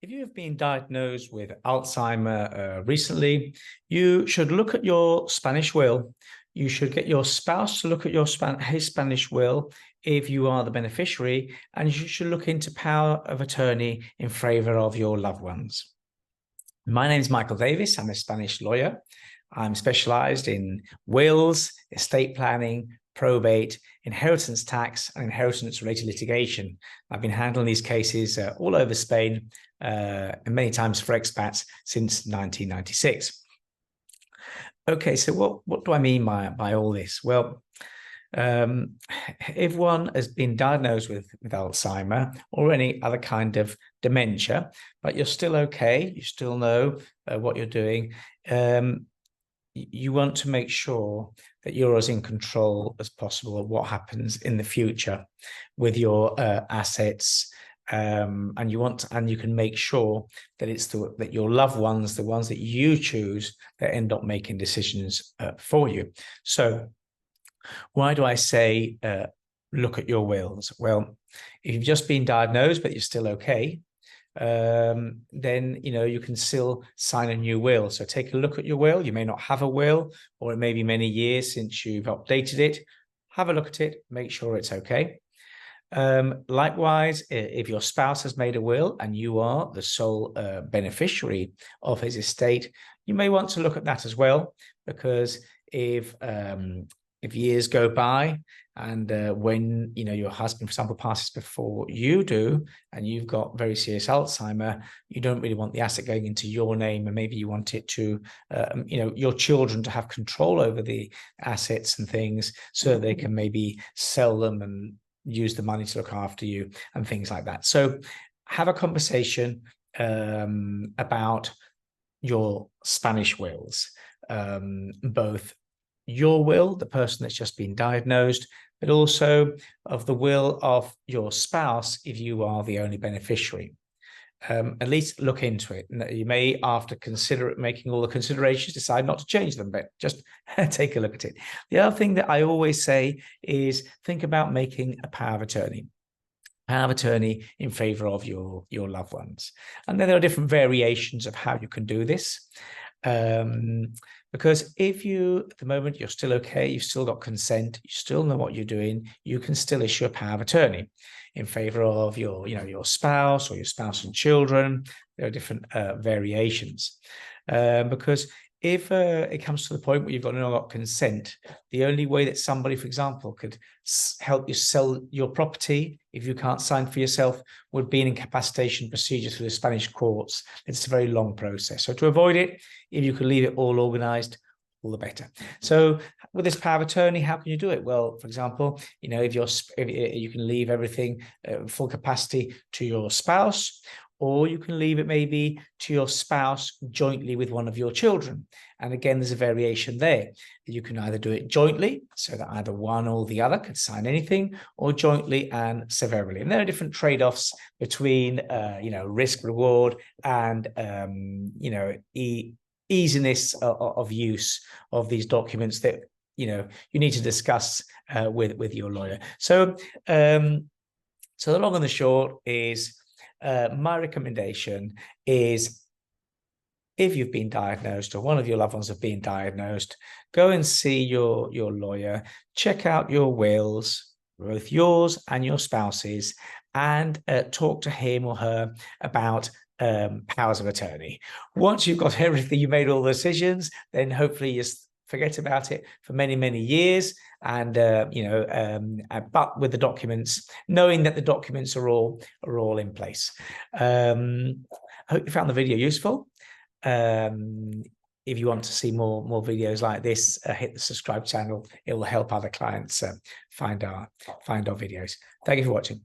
If you have been diagnosed with Alzheimer recently, you should look at your Spanish will. You should get your spouse to look at his Spanish will if you are the beneficiary, and you should look into power of attorney in favor of your loved ones. My name is Michael Davis. I'm a Spanish lawyer. I'm specialized in wills, estate planning, probate, inheritance tax, and inheritance-related litigation. I've been handling these cases all over Spain, and many times for expats since 1996. Okay, so what do I mean by all this? Well, if one has been diagnosed with Alzheimer or any other kind of dementia, but you're still okay, you still know what you're doing, you want to make sure that you're as in control as possible of what happens in the future with your assets, and you can make sure that it's that your loved ones, the ones that you choose, that end up making decisions for you. So why do I say look at your wills? Well, if you've just been diagnosed but you're still okay, then you can still sign a new will. So take a look at your will. You may not have a will, or it may be many years since you've updated it. Have a look at it, make sure it's okay. Likewise, if your spouse has made a will and you are the sole beneficiary of his estate, you may want to look at that as well, because if years go by and when your husband, for example, passes before you do, and you've got very serious Alzheimer, you don't really want the asset going into your name, and maybe you want it to, your children to have control over the assets and things, so that they can maybe sell them and use the money to look after you and things like that. So have a conversation about your Spanish wills, both your will, the person that's just been diagnosed, but also of the will of your spouse if you are the only beneficiary. At least look into it. You may, after making all the considerations, decide not to change them, but just take a look at it. The other thing that I always say is think about making a power of attorney. Power of attorney in favor of your loved ones. And then there are different variations of how you can do this. Because if at the moment you're still okay, you've still got consent, you still know what you're doing, you can still issue a power of attorney in favor of your spouse or your spouse and children. There are different variations. Because if it comes to the point where you've not got consent, the only way that somebody, for example, could help you sell your property if you can't sign for yourself would be an incapacitation procedure through the Spanish courts. It's a very long process. So to avoid it, if you can leave it all organized, all the better. So with this power of attorney, how can you do it? Well, for example, if you can leave everything full capacity to your spouse, or you can leave it maybe to your spouse jointly with one of your children. And again, there's a variation there. You can either do it jointly, so that either one or the other could sign anything, or jointly and severally. And there are different trade-offs between, risk reward and, easiness of use of these documents that, you need to discuss with your lawyer. So, so the long and the short is, my recommendation is, if you've been diagnosed or one of your loved ones have been diagnosed, go and see your lawyer, check out your wills, both yours and your spouse's, and talk to him or her about powers of attorney. Once you've got everything, you made all the decisions, then hopefully you forget about it for many, many years. And, but with the documents, knowing that the documents are all in place. I hope you found the video useful. If you want to see more videos like this, hit the subscribe channel. It will help other clients find our videos. Thank you for watching.